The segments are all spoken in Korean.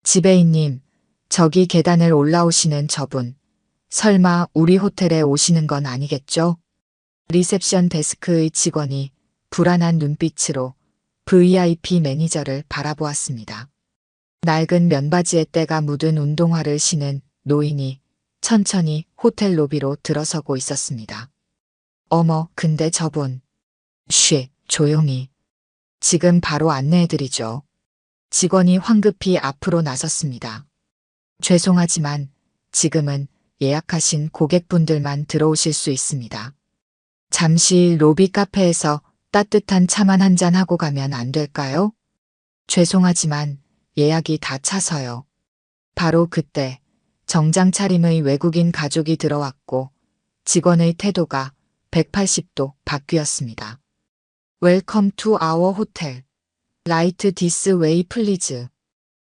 지배인님, 저기 계단을 올라오시는 저분, 설마 우리 호텔에 오시는 건 아니겠죠? 리셉션 데스크의 직원이 불안한 눈빛으로 VIP 매니저를 바라보았습니다. 낡은 면바지에 때가 묻은 운동화를 신은 노인이 천천히 호텔 로비로 들어서고 있었습니다. 어머, 근데 저분. 쉿, 조용히. 지금 바로 안내해드리죠. 직원이 황급히 앞으로 나섰습니다. 죄송하지만 지금은 예약하신 고객분들만 들어오실 수 있습니다. 잠시 로비 카페에서 따뜻한 차만 한잔 하고 가면 안 될까요? 죄송하지만 예약이 다 차서요. 바로 그때 정장 차림의 외국인 가족이 들어왔고 직원의 태도가 180도 바뀌었습니다. Welcome to our hotel. Light this way please.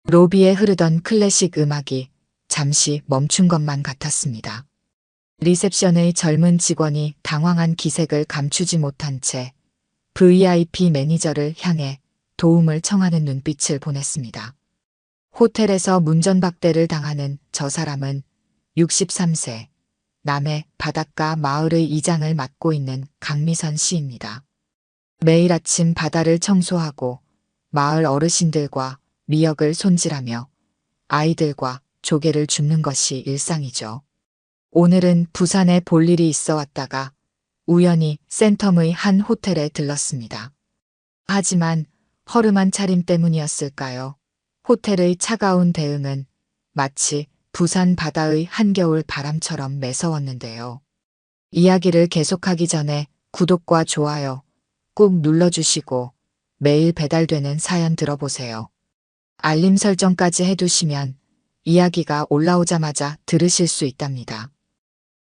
로비에 흐르던 클래식 음악이 잠시 멈춘 것만 같았습니다. 리셉션의 젊은 직원이 당황한 기색을 감추지 못한 채 VIP 매니저를 향해 도움을 청하는 눈빛을 보냈습니다. 호텔에서 문전박대를 당하는 저 사람은 63세, 남해 바닷가 마을의 이장을 맡고 있는 강미선 씨입니다. 매일 아침 바다를 청소하고 마을 어르신들과 미역을 손질하며 아이들과 조개를 줍는 것이 일상이죠. 오늘은 부산에 볼 일이 있어 왔다가 우연히 센텀의 한 호텔에 들렀습니다. 하지만 허름한 차림 때문이었을까요? 호텔의 차가운 대응은 마치 부산 바다의 한겨울 바람처럼 매서웠는데요. 이야기를 계속하기 전에 구독과 좋아요 꾹 눌러주시고 매일 배달되는 사연 들어보세요. 알림 설정까지 해두시면 이야기가 올라오자마자 들으실 수 있답니다.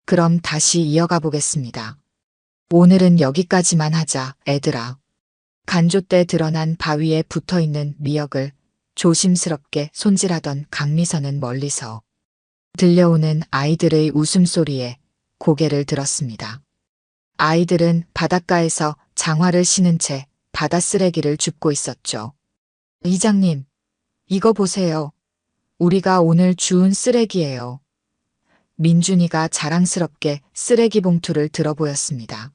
그럼 다시 이어가 보겠습니다. 오늘은 여기까지만 하자, 애들아. 간조때 드러난 바위에 붙어있는 미역을 조심스럽게 손질하던 강미선은 멀리서 들려오는 아이들의 웃음소리에 고개를 들었습니다. 아이들은 바닷가에서 장화를 신은 채 바다 쓰레기를 줍고 있었죠. 이장님, 이거 보세요. 우리가 오늘 주운 쓰레기예요. 민준이가 자랑스럽게 쓰레기 봉투를 들어 보였습니다.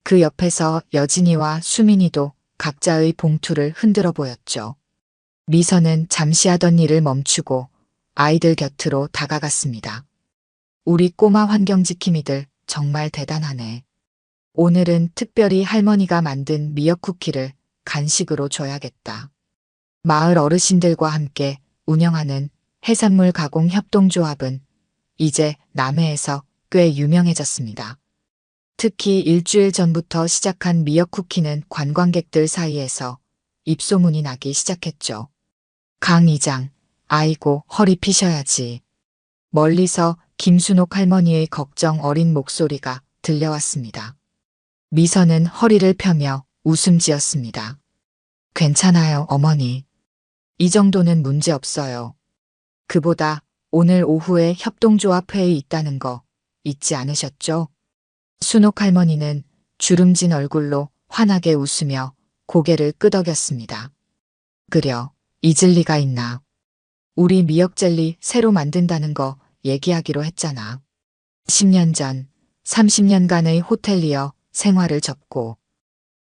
그 옆에서 여진이와 수민이도 각자의 봉투를 흔들어 보였죠. 미선은 잠시 하던 일을 멈추고 아이들 곁으로 다가갔습니다. 우리 꼬마 환경지킴이들 정말 대단하네. 오늘은 특별히 할머니가 만든 미역 쿠키를 간식으로 줘야겠다. 마을 어르신들과 함께 운영하는 해산물 가공 협동조합은 이제 남해에서 꽤 유명해졌습니다. 특히 일주일 전부터 시작한 미역 쿠키는 관광객들 사이에서 입소문이 나기 시작했죠. 강 이장, 아이고 허리 피셔야지. 멀리서 김순옥 할머니의 걱정 어린 목소리가 들려왔습니다. 미선은 허리를 펴며 웃음 지었습니다. 괜찮아요, 어머니. 이 정도는 문제 없어요. 그보다 오늘 오후에 협동조합 회의 있다는 거 잊지 않으셨죠? 순옥 할머니는 주름진 얼굴로 환하게 웃으며 고개를 끄덕였습니다. 그려, 잊을 리가 있나. 우리 미역젤리 새로 만든다는 거 얘기하기로 했잖아. 10년 전 30년간의 호텔리어 생활을 접고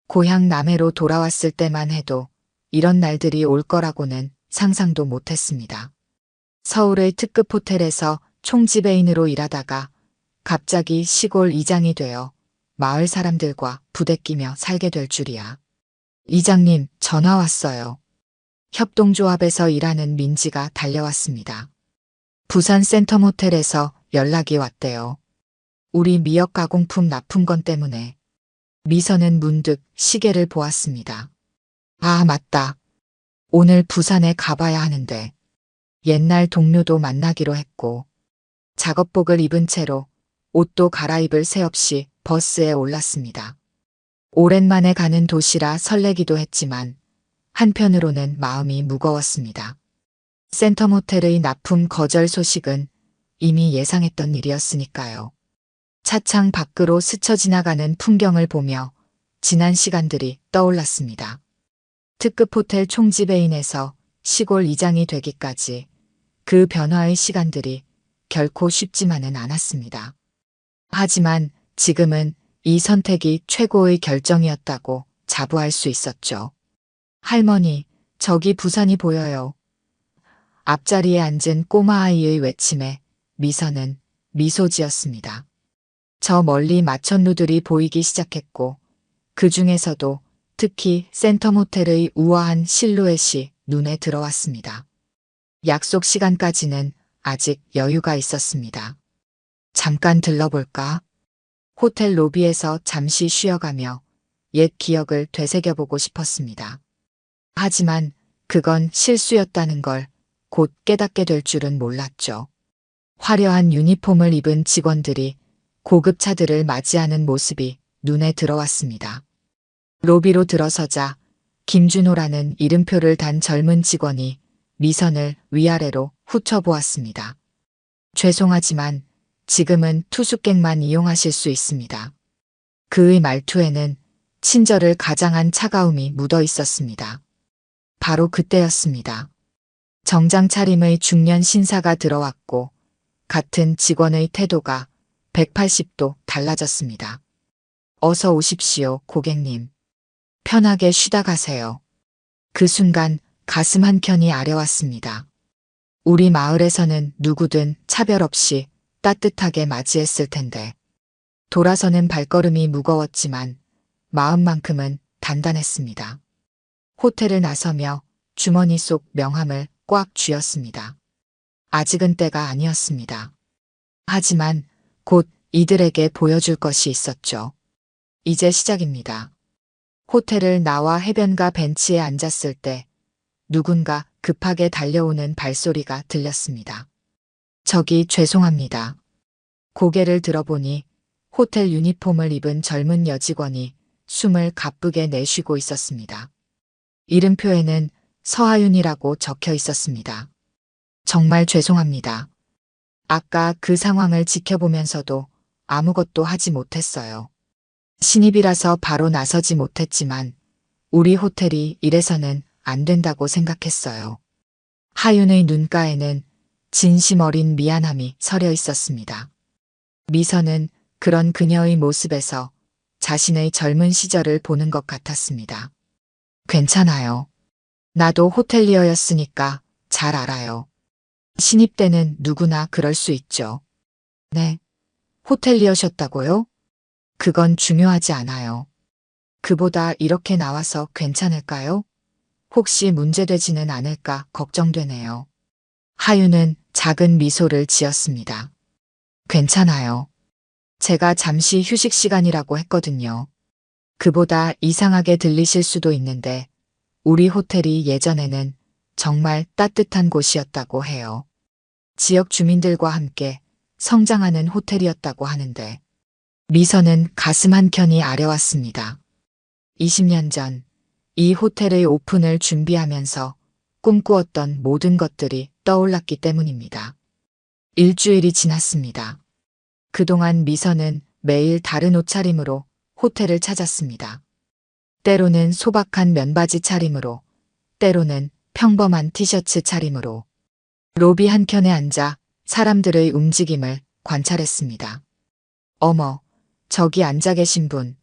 고향 남해로 돌아왔을 때만 해도 이런 날들이 올 거라고는 상상도 못했습니다. 서울의 특급 호텔에서 총지배인으로 일하다가 갑자기 시골 이장이 되어 마을 사람들과 부대끼며 살게 될 줄이야. 이장님, 전화 왔어요. 협동조합에서 일하는 민지가 달려왔습니다. 부산 센텀 호텔에서 연락이 왔대요. 우리 미역 가공품 납품건 때문에. 미선은 문득 시계를 보았습니다. 아, 맞다. 오늘 부산에 가봐야 하는데. 옛날 동료도 만나기로 했고 작업복을 입은 채로 옷도 갈아입을 새 없이 버스에 올랐습니다. 오랜만에 가는 도시라 설레기도 했지만 한편으로는 마음이 무거웠습니다. 센텀 호텔의 납품 거절 소식은 이미 예상했던 일이었으니까요. 차창 밖으로 스쳐 지나가는 풍경을 보며 지난 시간들이 떠올랐습니다. 특급 호텔 총지배인에서 시골 이장이 되기까지 그 변화의 시간들이 결코 쉽지만은 않았습니다. 하지만 지금은 이 선택이 최고의 결정이었다고 자부할 수 있었죠. 할머니, 저기 부산이 보여요. 앞자리에 앉은 꼬마아이의 외침에 미선은 미소 지었습니다. 저 멀리 마천루들이 보이기 시작했고 그 중에서도 특히 센텀 호텔의 우아한 실루엣이 눈에 들어왔습니다. 약속 시간까지는 아직 여유가 있었습니다. 잠깐 들러볼까? 호텔 로비에서 잠시 쉬어가며 옛 기억을 되새겨보고 싶었습니다. 하지만 그건 실수였다는 걸 곧 깨닫게 될 줄은 몰랐죠. 화려한 유니폼을 입은 직원들이 고급 차들을 맞이하는 모습이 눈에 들어왔습니다. 로비로 들어서자 김준호라는 이름표를 단 젊은 직원이 미선을 위아래로 훑어보았습니다. 죄송하지만 지금은 투숙객만 이용하실 수 있습니다. 그의 말투에는 친절을 가장한 차가움이 묻어 있었습니다. 바로 그때였습니다. 정장 차림의 중년 신사가 들어왔고 같은 직원의 태도가 180도 달라졌습니다. 어서 오십시오, 고객님. 편하게 쉬다 가세요. 그 순간 가슴 한켠이 아려왔습니다. 우리 마을에서는 누구든 차별 없이 따뜻하게 맞이했을 텐데. 돌아서는 발걸음이 무거웠지만 마음만큼은 단단했습니다. 호텔을 나서며 주머니 속 명함을 꽉 쥐었습니다. 아직은 때가 아니었습니다. 하지만 곧 이들에게 보여줄 것이 있었죠. 이제 시작입니다. 호텔을 나와 해변가 벤치에 앉았을 때 누군가 급하게 달려오는 발소리가 들렸습니다. 저기 죄송합니다. 고개를 들어보니 호텔 유니폼을 입은 젊은 여직원이 숨을 가쁘게 내쉬고 있었습니다. 이름표에는 서하윤이라고 적혀 있었습니다. 정말 죄송합니다. 아까 그 상황을 지켜보면서도 아무것도 하지 못했어요. 신입이라서 바로 나서지 못했지만 우리 호텔이 이래서는 안 된다고 생각했어요. 하윤의 눈가에는 진심 어린 미안함이 서려 있었습니다. 미선은 그런 그녀의 모습에서 자신의 젊은 시절을 보는 것 같았습니다. 괜찮아요. 나도 호텔리어였으니까 잘 알아요. 신입 때는 누구나 그럴 수 있죠. 네. 호텔리어셨다고요? 그건 중요하지 않아요. 그보다 이렇게 나와서 괜찮을까요? 혹시 문제되지는 않을까 걱정되네요. 하윤은 작은 미소를 지었습니다. 괜찮아요. 제가 잠시 휴식 시간이라고 했거든요. 그보다 이상하게 들리실 수도 있는데 우리 호텔이 예전에는 정말 따뜻한 곳이었다고 해요. 지역 주민들과 함께 성장하는 호텔이었다고 하는데 미선은 가슴 한켠이 아려왔습니다. 20년 전 이 호텔의 오픈을 준비하면서 꿈꾸었던 모든 것들이 떠올랐기 때문입니다. 일주일이 지났습니다. 그동안 미선은 매일 다른 옷차림으로 호텔을 찾았습니다. 때로는 소박한 면바지 차림으로, 때로는 평범한 티셔츠 차림으로 로비 한켠에 앉아 사람들의 움직임을 관찰했습니다. 어머, 저기 앉아 계신 분,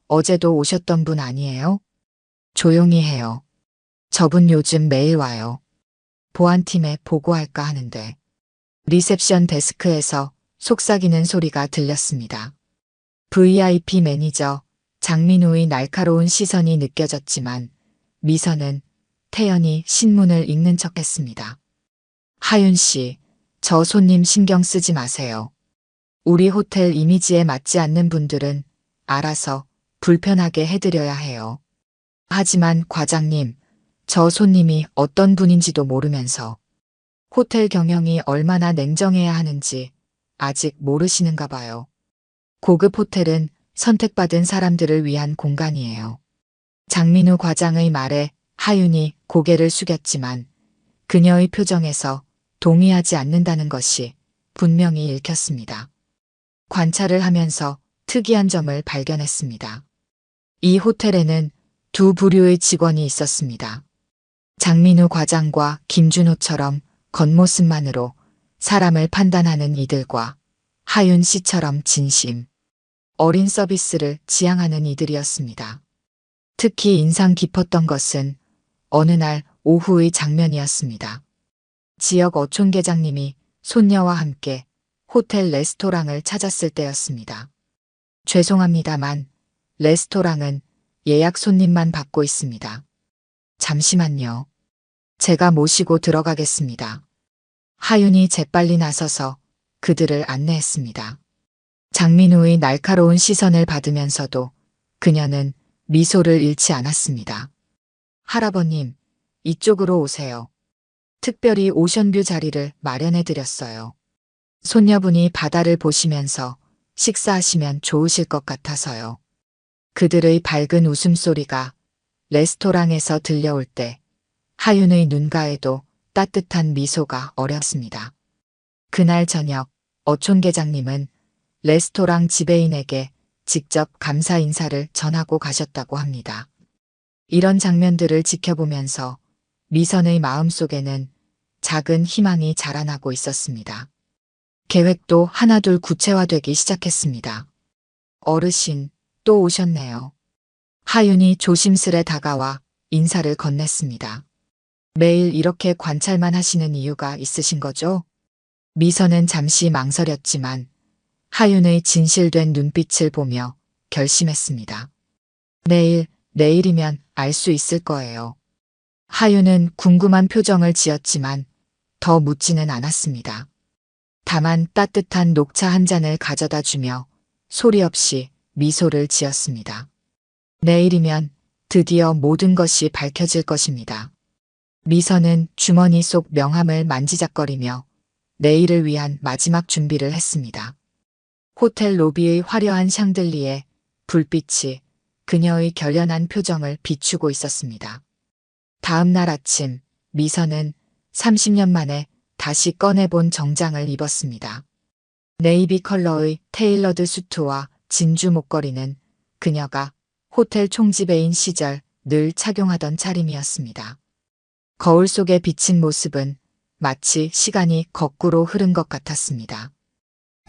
어제도 오셨던 분 아니에요? 조용히 해요. 저분 요즘 매일 와요. 보안팀에 보고할까 하는데. 리셉션 데스크에서 속삭이는 소리가 들렸습니다. VIP 매니저 장민우의 날카로운 시선이 느껴졌지만 미선은 태연히 신문을 읽는 척했습니다. 하윤 씨, 저 손님 신경 쓰지 마세요. 우리 호텔 이미지에 맞지 않는 분들은 알아서 불편하게 해드려야 해요. 하지만 과장님, 저 손님이 어떤 분인지도 모르면서 호텔 경영이 얼마나 냉정해야 하는지 아직 모르시는가 봐요. 고급 호텔은 선택받은 사람들을 위한 공간이에요. 장민우 과장의 말에 하윤이 고개를 숙였지만 그녀의 표정에서 동의하지 않는다는 것이 분명히 읽혔습니다. 관찰을 하면서 특이한 점을 발견했습니다. 이 호텔에는 두 부류의 직원이 있었습니다. 장민우 과장과 김준호처럼 겉모습만으로 사람을 판단하는 이들과 하윤 씨처럼 진심 어린 서비스를 지향하는 이들이었습니다. 특히 인상 깊었던 것은 어느 날 오후의 장면이었습니다. 지역 어촌계장님이 손녀와 함께 호텔 레스토랑을 찾았을 때였습니다. 죄송합니다만 레스토랑은 예약 손님만 받고 있습니다. 잠시만요. 제가 모시고 들어가겠습니다. 하윤이 재빨리 나서서 그들을 안내했습니다. 장민우의 날카로운 시선을 받으면서도 그녀는 미소를 잃지 않았습니다. 할아버님, 이쪽으로 오세요. 특별히 오션뷰 자리를 마련해 드렸어요. 손녀분이 바다를 보시면서 식사하시면 좋으실 것 같아서요. 그들의 밝은 웃음소리가 레스토랑에서 들려올 때 하윤의 눈가에도 따뜻한 미소가 어렸습니다. 그날 저녁 어촌계장님은 레스토랑 지배인에게 직접 감사 인사를 전하고 가셨다고 합니다. 이런 장면들을 지켜보면서 미선의 마음속에는 작은 희망이 자라나고 있었습니다. 계획도 하나둘 구체화되기 시작했습니다. 어르신, 또 오셨네요. 하윤이 조심스레 다가와 인사를 건넸습니다. 매일 이렇게 관찰만 하시는 이유가 있으신 거죠? 미선은 잠시 망설였지만 하윤의 진실된 눈빛을 보며 결심했습니다. 내일이면 알 수 있을 거예요. 하윤은 궁금한 표정을 지었지만 더 묻지는 않았습니다. 다만 따뜻한 녹차 한 잔을 가져다 주며 소리 없이 미소를 지었습니다. 내일이면 드디어 모든 것이 밝혀질 것입니다. 미선은 주머니 속 명함을 만지작거리며 내일을 위한 마지막 준비를 했습니다. 호텔 로비의 화려한 샹들리에 불빛이 그녀의 결연한 표정을 비추고 있었습니다. 다음 날 아침 미선은 30년 만에 다시 꺼내본 정장을 입었습니다. 네이비 컬러의 테일러드 수트와 진주 목걸이는 그녀가 호텔 총지배인 시절 늘 착용하던 차림이었습니다. 거울 속에 비친 모습은 마치 시간이 거꾸로 흐른 것 같았습니다.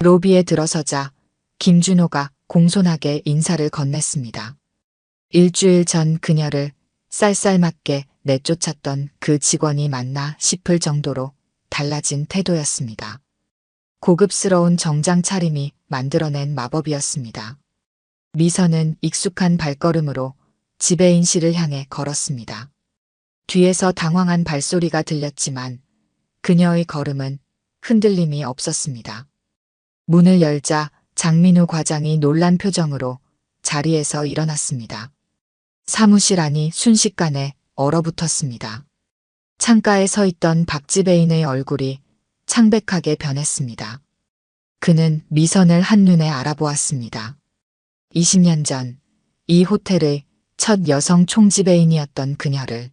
로비에 들어서자 김준호가 공손하게 인사를 건넸습니다. 일주일 전 그녀를 쌀쌀맞게 내쫓았던 그 직원이 맞나 싶을 정도로 달라진 태도였습니다. 고급스러운 정장 차림이 만들어낸 마법이었습니다. 미선은 익숙한 발걸음으로 지배인실을 향해 걸었습니다. 뒤에서 당황한 발소리가 들렸지만 그녀의 걸음은 흔들림이 없었습니다. 문을 열자 장민우 과장이 놀란 표정으로 자리에서 일어났습니다. 사무실 안이 순식간에 얼어붙었습니다. 창가에 서 있던 박지배인의 얼굴이 창백하게 변했습니다. 그는 미선을 한눈에 알아보았습니다. 20년 전 이 호텔의 첫 여성 총지배인이었던 그녀를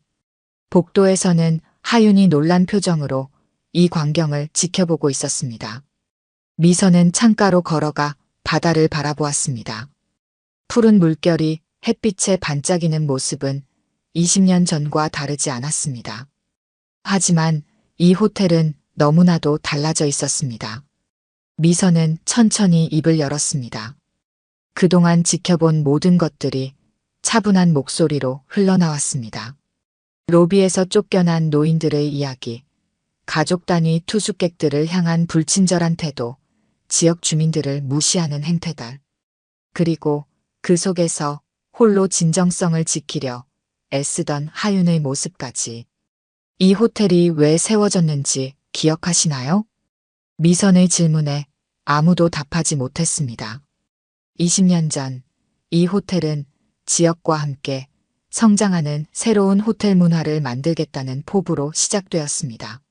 복도에서는 하윤이 놀란 표정으로 이 광경을 지켜보고 있었습니다. 미선은 창가로 걸어가 바다를 바라보았습니다. 푸른 물결이 햇빛에 반짝이는 모습은 20년 전과 다르지 않았습니다. 하지만 이 호텔은 너무나도 달라져 있었습니다. 미선은 천천히 입을 열었습니다. 그동안 지켜본 모든 것들이 차분한 목소리로 흘러나왔습니다. 로비에서 쫓겨난 노인들의 이야기, 가족 단위 투숙객들을 향한 불친절한 태도, 지역 주민들을 무시하는 행태들, 그리고 그 속에서 홀로 진정성을 지키려 애쓰던 하윤의 모습까지. 이 호텔이 왜 세워졌는지 기억하시나요? 미선의 질문에 아무도 답하지 못했습니다. 20년 전 이 호텔은 지역과 함께 성장하는 새로운 호텔 문화를 만들겠다는 포부로 시작되었습니다.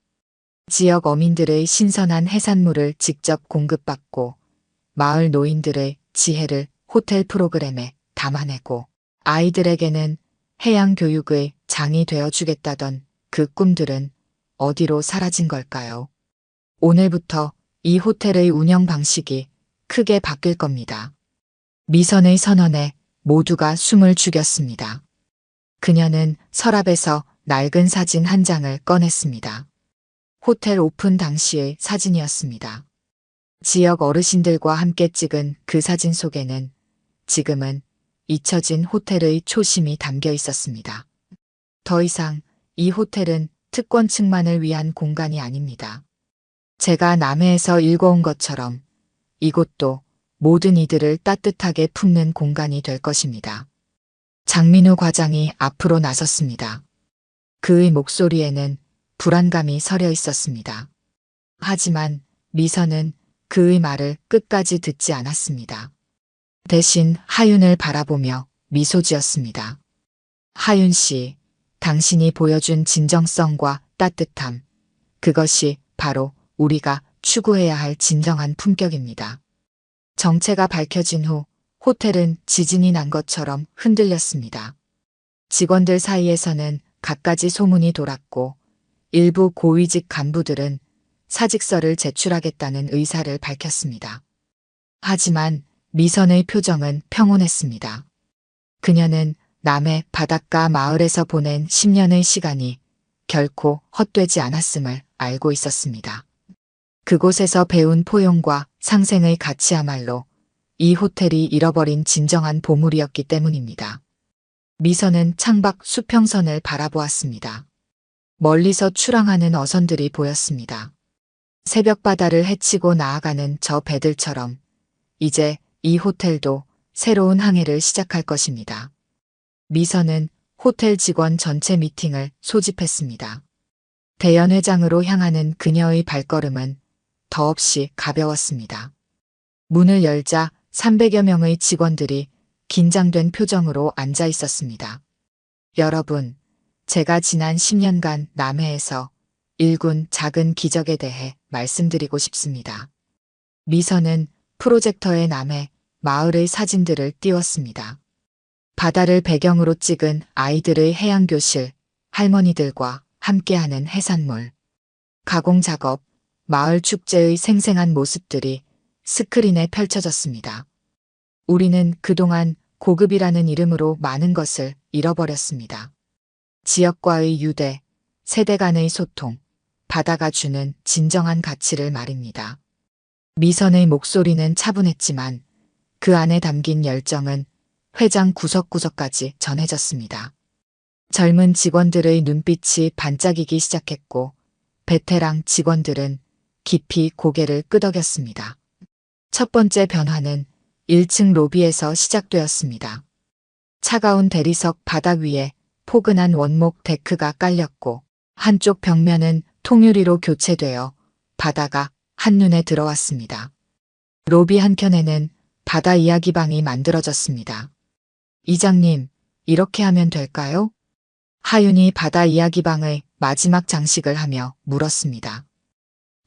지역 어민들의 신선한 해산물을 직접 공급받고 마을 노인들의 지혜를 호텔 프로그램에 담아내고 아이들에게는 해양 교육의 장이 되어주겠다던 그 꿈들은 어디로 사라진 걸까요? 오늘부터 이 호텔의 운영 방식이 크게 바뀔 겁니다. 미선의 선언에 모두가 숨을 죽였습니다. 그녀는 서랍에서 낡은 사진 한 장을 꺼냈습니다. 호텔 오픈 당시의 사진이었습니다. 지역 어르신들과 함께 찍은 그 사진 속에는 지금은 잊혀진 호텔의 초심이 담겨 있었습니다. 더 이상 이 호텔은 특권층만을 위한 공간이 아닙니다. 제가 남해에서 읽어온 것처럼 이곳도 모든 이들을 따뜻하게 품는 공간이 될 것입니다. 장민우 과장이 앞으로 나섰습니다. 그의 목소리에는 불안감이 서려 있었습니다. 하지만 미선은 그의 말을 끝까지 듣지 않았습니다. 대신 하윤을 바라보며 미소 지었습니다. 하윤 씨, 당신이 보여준 진정성과 따뜻함, 그것이 바로 우리가 추구해야 할 진정한 품격입니다. 정체가 밝혀진 후 호텔은 지진이 난 것처럼 흔들렸습니다. 직원들 사이에서는 갖가지 소문이 돌았고 일부 고위직 간부들은 사직서를 제출하겠다는 의사를 밝혔습니다. 하지만 미선의 표정은 평온했습니다. 그녀는 남해 바닷가 마을에서 보낸 10년의 시간이 결코 헛되지 않았음을 알고 있었습니다. 그곳에서 배운 포용과 상생의 가치야말로 이 호텔이 잃어버린 진정한 보물이었기 때문입니다. 미선은 창밖 수평선을 바라보았습니다. 멀리서 출항하는 어선들이 보였습니다. 새벽 바다를 헤치고 나아가는 저 배들처럼 이제 이 호텔도 새로운 항해를 시작할 것입니다. 미선은 호텔 직원 전체 미팅을 소집했습니다. 대연 회장으로 향하는 그녀의 발걸음은 더없이 가벼웠습니다. 문을 열자 300여 명의 직원들이 긴장된 표정으로 앉아 있었습니다. 여러분, 제가 지난 10년간 남해에서 일군 작은 기적에 대해 말씀드리고 싶습니다. 미선은 프로젝터에 남해 마을의 사진들을 띄웠습니다. 바다를 배경으로 찍은 아이들의 해양교실, 할머니들과 함께하는 해산물, 가공작업, 마을 축제의 생생한 모습들이 스크린에 펼쳐졌습니다. 우리는 그동안 고급이라는 이름으로 많은 것을 잃어버렸습니다. 지역과의 유대, 세대 간의 소통, 바다가 주는 진정한 가치를 말입니다. 미선의 목소리는 차분했지만 그 안에 담긴 열정은 회장 구석구석까지 전해졌습니다. 젊은 직원들의 눈빛이 반짝이기 시작했고 베테랑 직원들은 깊이 고개를 끄덕였습니다. 첫 번째 변화는 1층 로비에서 시작되었습니다. 차가운 대리석 바닥 위에 포근한 원목 데크가 깔렸고 한쪽 벽면은 통유리로 교체되어 바다가 한눈에 들어왔습니다. 로비 한켠에는 바다 이야기방이 만들어졌습니다. 이장님, 이렇게 하면 될까요? 하윤이 바다 이야기방의 마지막 장식을 하며 물었습니다.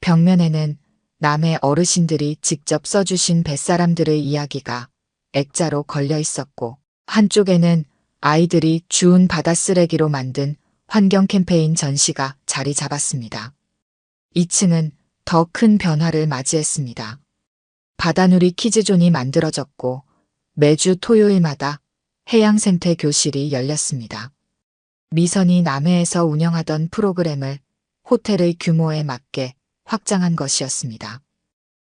벽면에는 남해 어르신들이 직접 써주신 뱃사람들의 이야기가 액자로 걸려 있었고 한쪽에는 아이들이 주운 바다 쓰레기로 만든 환경 캠페인 전시가 자리 잡았습니다. 2층은 더 큰 변화를 맞이했습니다. 바다누리 퀴즈존이 만들어졌고 매주 토요일마다 해양생태 교실이 열렸습니다. 미선이 남해에서 운영하던 프로그램을 호텔의 규모에 맞게 확장한 것이었습니다.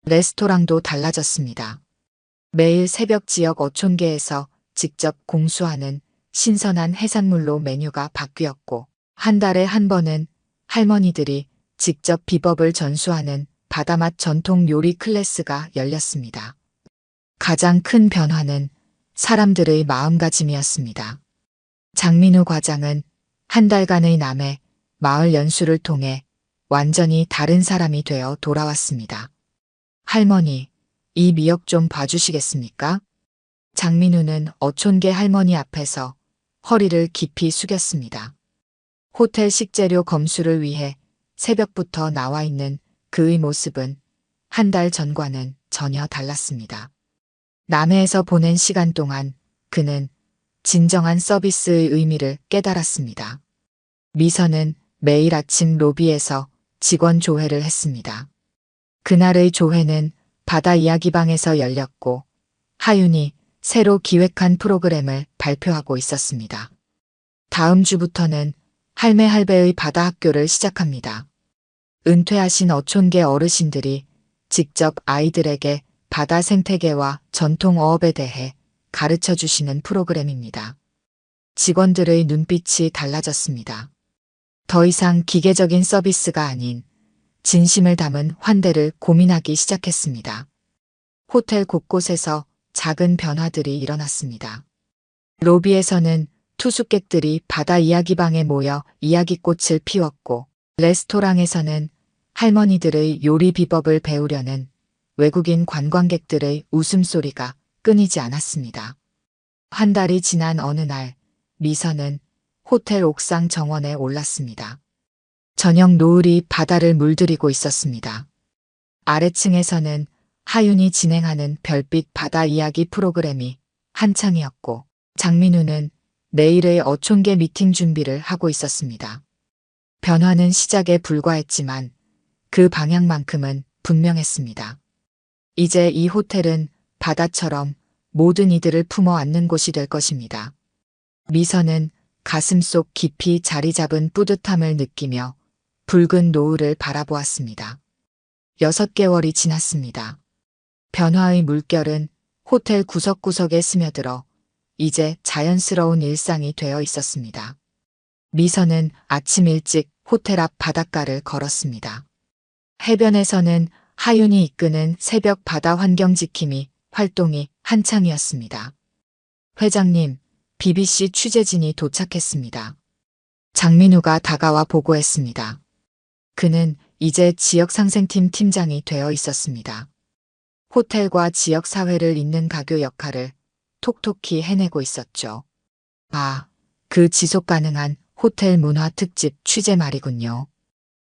레스토랑도 달라졌습니다. 매일 새벽 지역 어촌계에서 직접 공수하는 신선한 해산물로 메뉴가 바뀌었고 한 달에 한 번은 할머니들이 직접 비법을 전수하는 바다맛 전통 요리 클래스가 열렸습니다. 가장 큰 변화는 사람들의 마음가짐이었습니다. 장민우 과장은 한 달간의 남해 마을 연수를 통해 완전히 다른 사람이 되어 돌아왔습니다. 할머니, 이 미역 좀 봐주시겠습니까? 장민우는 어촌계 할머니 앞에서 허리를 깊이 숙였습니다. 호텔 식재료 검수를 위해 새벽부터 나와 있는 그의 모습은 한 달 전과는 전혀 달랐습니다. 남해에서 보낸 시간 동안 그는 진정한 서비스의 의미를 깨달았습니다. 미선은 매일 아침 로비에서 직원 조회를 했습니다. 그날의 조회는 바다 이야기방에서 열렸고 하윤이 새로 기획한 프로그램을 발표하고 있었습니다. 다음 주부터는 할매 할배의 바다 학교를 시작합니다. 은퇴하신 어촌계 어르신들이 직접 아이들에게 바다 생태계와 전통 어업에 대해 가르쳐 주시는 프로그램입니다. 직원들의 눈빛이 달라졌습니다. 더 이상 기계적인 서비스가 아닌 진심을 담은 환대를 고민하기 시작했습니다. 호텔 곳곳에서 작은 변화들이 일어났습니다. 로비에서는 투숙객들이 바다 이야기방에 모여 이야기꽃을 피웠고, 레스토랑에서는 할머니들의 요리 비법을 배우려는 외국인 관광객들의 웃음소리가 끊이지 않았습니다. 한 달이 지난 어느 날, 미선은 호텔 옥상 정원에 올랐습니다. 저녁 노을이 바다를 물들이고 있었습니다. 아래층에서는 하윤이 진행하는 별빛 바다 이야기 프로그램이 한창이었고, 장민우는 내일의 어촌계 미팅 준비를 하고 있었습니다. 변화는 시작에 불과했지만 그 방향만큼은 분명했습니다. 이제 이 호텔은 바다처럼 모든 이들을 품어 안는 곳이 될 것입니다. 미선은 가슴속 깊이 자리 잡은 뿌듯함을 느끼며 붉은 노을을 바라보았습니다. 6개월이 지났습니다. 변화의 물결은 호텔 구석구석에 스며들어 이제 자연스러운 일상이 되어 있었습니다. 미선은 아침 일찍 호텔 앞 바닷가를 걸었습니다. 해변에서는 하윤이 이끄는 새벽 바다 환경 지킴이 활동이 한창이었습니다. 회장님, BBC 취재진이 도착했습니다. 장민우가 다가와 보고했습니다. 그는 이제 지역상생팀 팀장이 되어 있었습니다. 호텔과 지역사회를 잇는 가교 역할을 톡톡히 해내고 있었죠. 아, 그 지속 가능한 호텔 문화 특집 취재 말이군요.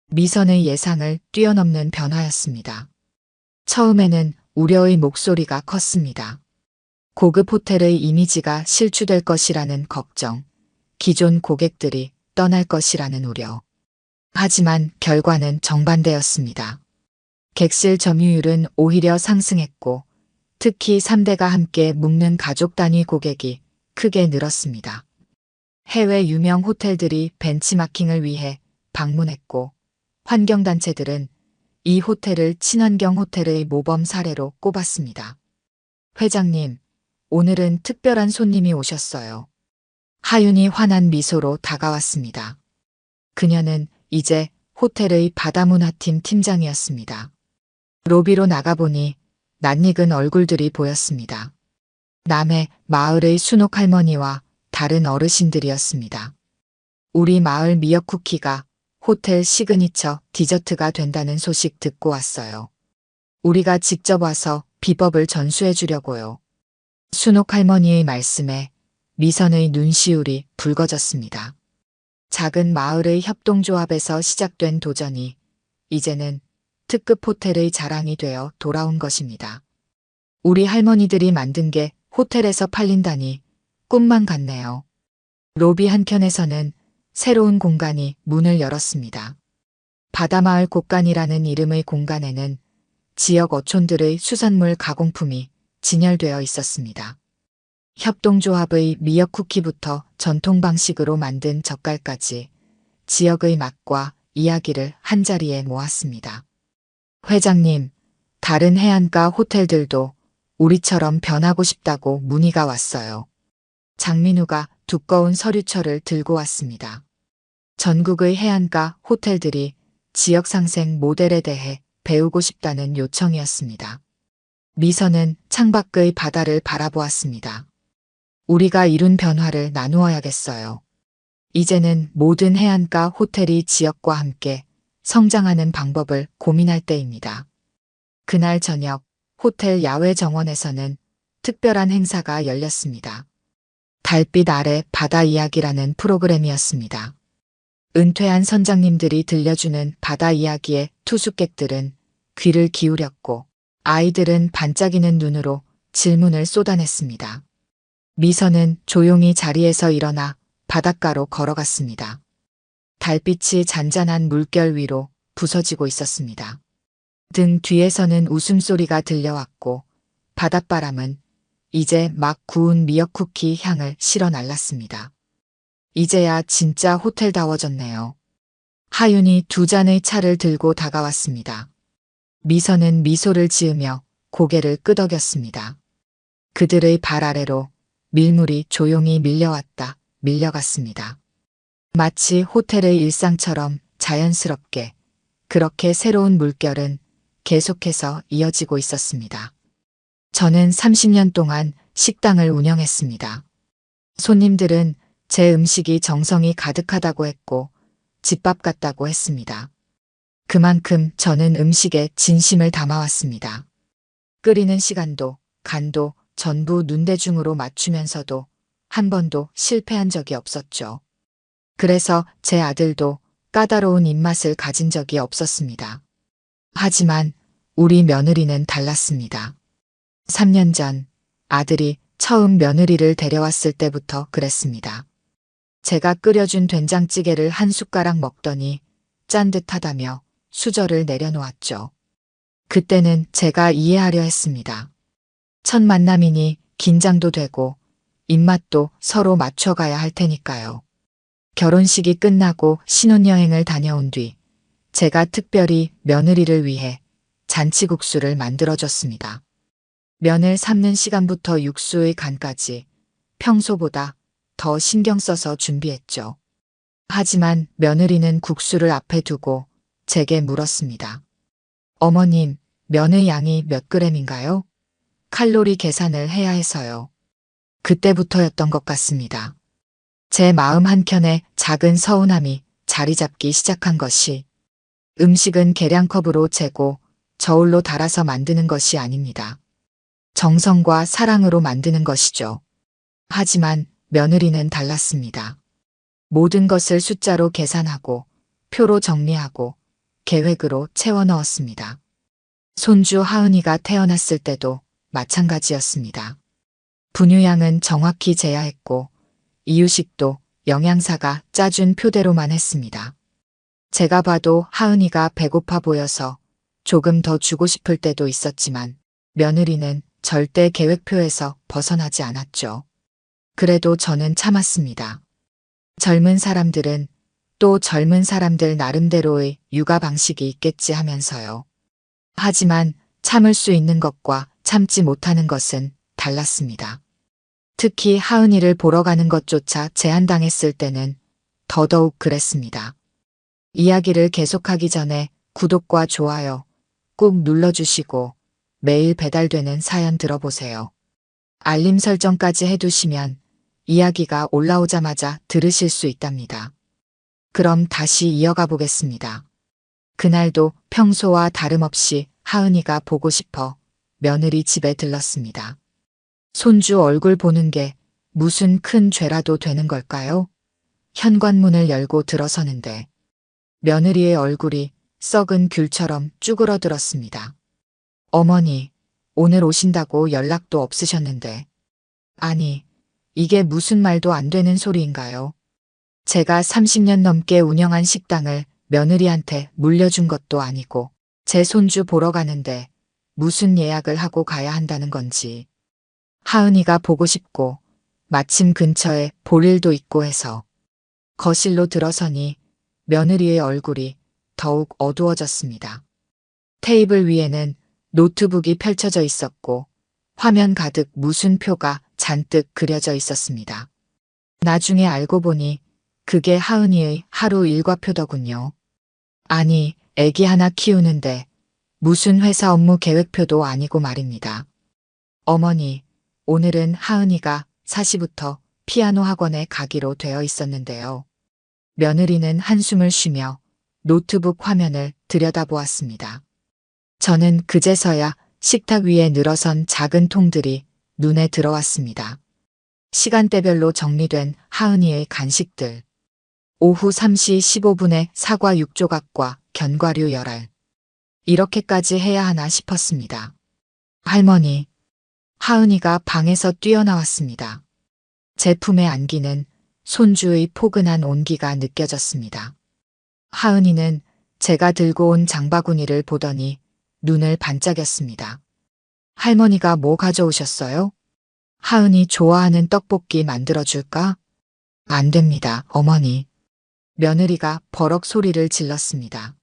미선의 예상을 뛰어넘는 변화였습니다. 처음에는 우려의 목소리가 컸습니다. 고급 호텔의 이미지가 실추될 것이라는 걱정, 기존 고객들이 떠날 것이라는 우려. 하지만 결과는 정반대였습니다. 객실 점유율은 오히려 상승했고, 특히 3대가 함께 묵는 가족 단위 고객이 크게 늘었습니다. 해외 유명 호텔들이 벤치마킹을 위해 방문했고, 환경단체들은 이 호텔을 친환경 호텔의 모범 사례로 꼽았습니다. 회장님, 오늘은 특별한 손님이 오셨어요. 하윤이 환한 미소로 다가왔습니다. 그녀는 이제 호텔의 바다문화팀 팀장이었습니다. 로비로 나가보니 낯익은 얼굴들이 보였습니다. 남해 마을의 순옥 할머니와 다른 어르신들이었습니다. 우리 마을 미역 쿠키가 호텔 시그니처 디저트가 된다는 소식 듣고 왔어요. 우리가 직접 와서 비법을 전수해 주려고요. 순옥 할머니의 말씀에 미선의 눈시울이 붉어졌습니다. 작은 마을의 협동조합에서 시작된 도전이 이제는 특급 호텔의 자랑이 되어 돌아온 것입니다. 우리 할머니들이 만든 게 호텔에서 팔린다니 꿈만 같네요. 로비 한켠에서는 새로운 공간이 문을 열었습니다. 바다마을 곳간이라는 이름의 공간에는 지역 어촌들의 수산물 가공품이 진열되어 있었습니다. 협동조합의 미역 쿠키부터 전통 방식으로 만든 젓갈까지 지역의 맛과 이야기를 한자리에 모았습니다. 회장님, 다른 해안가 호텔들도 우리처럼 변하고 싶다고 문의가 왔어요. 장민우가 두꺼운 서류철을 들고 왔습니다. 전국의 해안가 호텔들이 지역 상생 모델에 대해 배우고 싶다는 요청이었습니다. 미선은 창밖의 바다를 바라보았습니다. 우리가 이룬 변화를 나누어야겠어요. 이제는 모든 해안가 호텔이 지역과 함께 성장하는 방법을 고민할 때입니다. 그날 저녁 호텔 야외 정원에서는 특별한 행사가 열렸습니다. 달빛 아래 바다 이야기라는 프로그램이었습니다. 은퇴한 선장님들이 들려주는 바다 이야기에 투숙객들은 귀를 기울였고 아이들은 반짝이는 눈으로 질문을 쏟아냈습니다. 미선은 조용히 자리에서 일어나 바닷가로 걸어갔습니다. 달빛이 잔잔한 물결 위로 부서지고 있었습니다. 등 뒤에서는 웃음소리가 들려왔고 바닷바람은 이제 막 구운 미역 쿠키 향을 실어 날랐습니다. 이제야 진짜 호텔다워졌네요. 하윤이 두 잔의 차를 들고 다가왔습니다. 미선은 미소를 지으며 고개를 끄덕였습니다. 그들의 발 아래로 밀물이 조용히 밀려왔다, 밀려갔습니다. 마치 호텔의 일상처럼 자연스럽게 그렇게 새로운 물결은 계속해서 이어지고 있었습니다. 저는 30년 동안 식당을 운영했습니다. 손님들은 제 음식이 정성이 가득하다고 했고 집밥 같다고 했습니다. 그만큼 저는 음식에 진심을 담아왔습니다. 끓이는 시간도 간도 전부 눈대중으로 맞추면서도 한 번도 실패한 적이 없었죠. 그래서 제 아들도 까다로운 입맛을 가진 적이 없었습니다. 하지만 우리 며느리는 달랐습니다. 3년 전 아들이 처음 며느리를 데려왔을 때부터 그랬습니다. 제가 끓여준 된장찌개를 한 숟가락 먹더니 짠듯하다며 수저를 내려놓았죠. 그때는 제가 이해하려 했습니다. 첫 만남이니 긴장도 되고 입맛도 서로 맞춰가야 할 테니까요. 결혼식이 끝나고 신혼여행을 다녀온 뒤 제가 특별히 며느리를 위해 잔치국수를 만들어줬습니다. 면을 삶는 시간부터 육수의 간까지 평소보다 더 신경 써서 준비했죠. 하지만 며느리는 국수를 앞에 두고 제게 물었습니다. 어머님, 면의 양이 몇 그램인가요? 칼로리 계산을 해야 해서요. 그때부터였던 것 같습니다. 제 마음 한켠에 작은 서운함이 자리 잡기 시작한 것이 음식은 계량컵으로 재고 저울로 달아서 만드는 것이 아닙니다. 정성과 사랑으로 만드는 것이죠. 하지만 며느리는 달랐습니다. 모든 것을 숫자로 계산하고 표로 정리하고 계획으로 채워 넣었습니다. 손주 하은이가 태어났을 때도 마찬가지였습니다. 분유양은 정확히 재야 했고 이유식도 영양사가 짜준 표대로만 했습니다. 제가 봐도 하은이가 배고파 보여서 조금 더 주고 싶을 때도 있었지만 며느리는 절대 계획표에서 벗어나지 않았죠. 그래도 저는 참았습니다. 젊은 사람들은 또 젊은 사람들 나름대로의 육아 방식이 있겠지 하면서요. 하지만 참을 수 있는 것과 참지 못하는 것은 달랐습니다. 특히 하은이를 보러 가는 것조차 제한당했을 때는 더더욱 그랬습니다. 이야기를 계속하기 전에 구독과 좋아요 꾹 눌러주시고 매일 배달되는 사연 들어보세요. 알림 설정까지 해두시면 이야기가 올라오자마자 들으실 수 있답니다. 그럼 다시 이어가 보겠습니다. 그날도 평소와 다름없이 하은이가 보고 싶어 며느리 집에 들렀습니다. 손주 얼굴 보는 게 무슨 큰 죄라도 되는 걸까요? 현관문을 열고 들어서는데 며느리의 얼굴이 썩은 귤처럼 쭈그러들었습니다. 어머니, 오늘 오신다고 연락도 없으셨는데. 아니, 이게 무슨 말도 안 되는 소리인가요? 제가 30년 넘게 운영한 식당을 며느리한테 물려준 것도 아니고 제 손주 보러 가는데 무슨 예약을 하고 가야 한다는 건지. 하은이가 보고 싶고 마침 근처에 볼 일도 있고 해서 거실로 들어서니 며느리의 얼굴이 더욱 어두워졌습니다. 테이블 위에는 노트북이 펼쳐져 있었고 화면 가득 무슨 표가 잔뜩 그려져 있었습니다. 나중에 알고 보니 그게 하은이의 하루 일과표더군요. 아니, 애기 하나 키우는데 무슨 회사 업무 계획표도 아니고 말입니다. 어머니, 오늘은 하은이가 4시부터 피아노 학원에 가기로 되어 있었는데요. 며느리는 한숨을 쉬며 노트북 화면을 들여다보았습니다. 저는 그제서야 식탁 위에 늘어선 작은 통들이 눈에 들어왔습니다. 시간대별로 정리된 하은이의 간식들. 오후 3시 15분에 사과 6조각과 견과류 10알. 이렇게까지 해야 하나 싶었습니다. 할머니, 하은이가 방에서 뛰어나왔습니다. 제 품에 안기는 손주의 포근한 온기가 느껴졌습니다. 하은이는 제가 들고 온 장바구니를 보더니 눈을 반짝였습니다. 할머니가 뭐 가져오셨어요? 하은이 좋아하는 떡볶이 만들어줄까? 안 됩니다, 어머니. 며느리가 버럭 소리를 질렀습니다.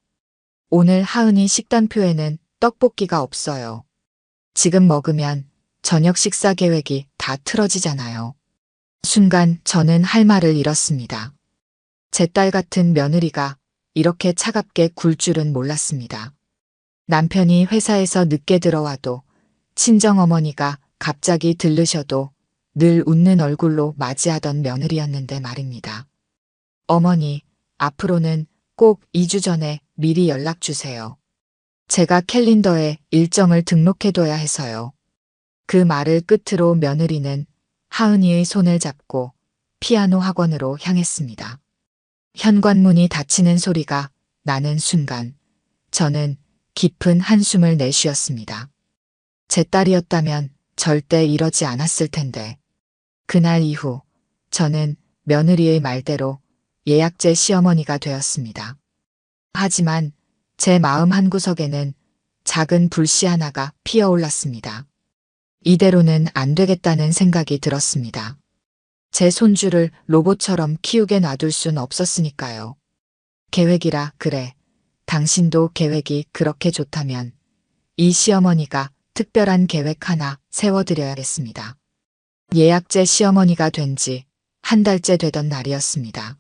오늘 하은이 식단표에는 떡볶이가 없어요. 지금 먹으면 저녁 식사 계획이 다 틀어지잖아요. 순간 저는 할 말을 잃었습니다. 제 딸 같은 며느리가 이렇게 차갑게 굴 줄은 몰랐습니다. 남편이 회사에서 늦게 들어와도 친정어머니가 갑자기 들르셔도 늘 웃는 얼굴로 맞이하던 며느리였는데 말입니다. 어머니, 앞으로는 꼭 2주 전에 미리 연락 주세요. 제가 캘린더에 일정을 등록해둬야 해서요. 그 말을 끝으로 며느리는 하은이의 손을 잡고 피아노 학원으로 향했습니다. 현관문이 닫히는 소리가 나는 순간 저는 깊은 한숨을 내쉬었습니다. 제 딸이었다면 절대 이러지 않았을 텐데. 그날 이후 저는 며느리의 말대로 예약제 시어머니가 되었습니다. 하지만 제 마음 한구석에는 작은 불씨 하나가 피어올랐습니다. 이대로는 안 되겠다는 생각이 들었습니다. 제 손주를 로봇처럼 키우게 놔둘 순 없었으니까요. 계획이라 그래. 당신도 계획이 그렇게 좋다면 이 시어머니가 특별한 계획 하나 세워드려야겠습니다. 예약제 시어머니가 된 지 한 달째 되던 날이었습니다.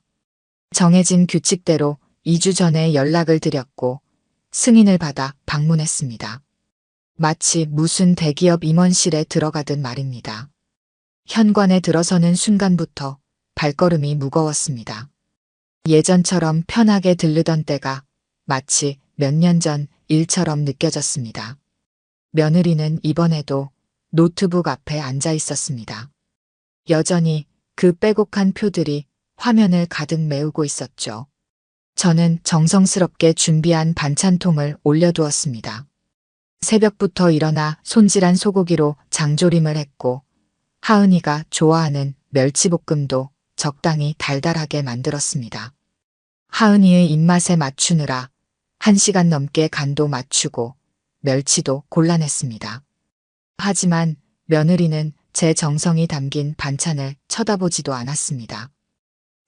정해진 규칙대로 2주 전에 연락을 드렸고 승인을 받아 방문했습니다. 마치 무슨 대기업 임원실에 들어가듯 말입니다. 현관에 들어서는 순간부터 발걸음이 무거웠습니다. 예전처럼 편하게 들르던 때가 마치 몇 년 전 일처럼 느껴졌습니다. 며느리는 이번에도 노트북 앞에 앉아 있었습니다. 여전히 그 빼곡한 표들이 화면을 가득 메우고 있었죠. 저는 정성스럽게 준비한 반찬통을 올려두었습니다. 새벽부터 일어나 손질한 소고기로 장조림을 했고 하은이가 좋아하는 멸치볶음도 적당히 달달하게 만들었습니다. 하은이의 입맛에 맞추느라 1시간 넘게 간도 맞추고 멸치도 골라냈습니다. 하지만 며느리는 제 정성이 담긴 반찬을 쳐다보지도 않았습니다.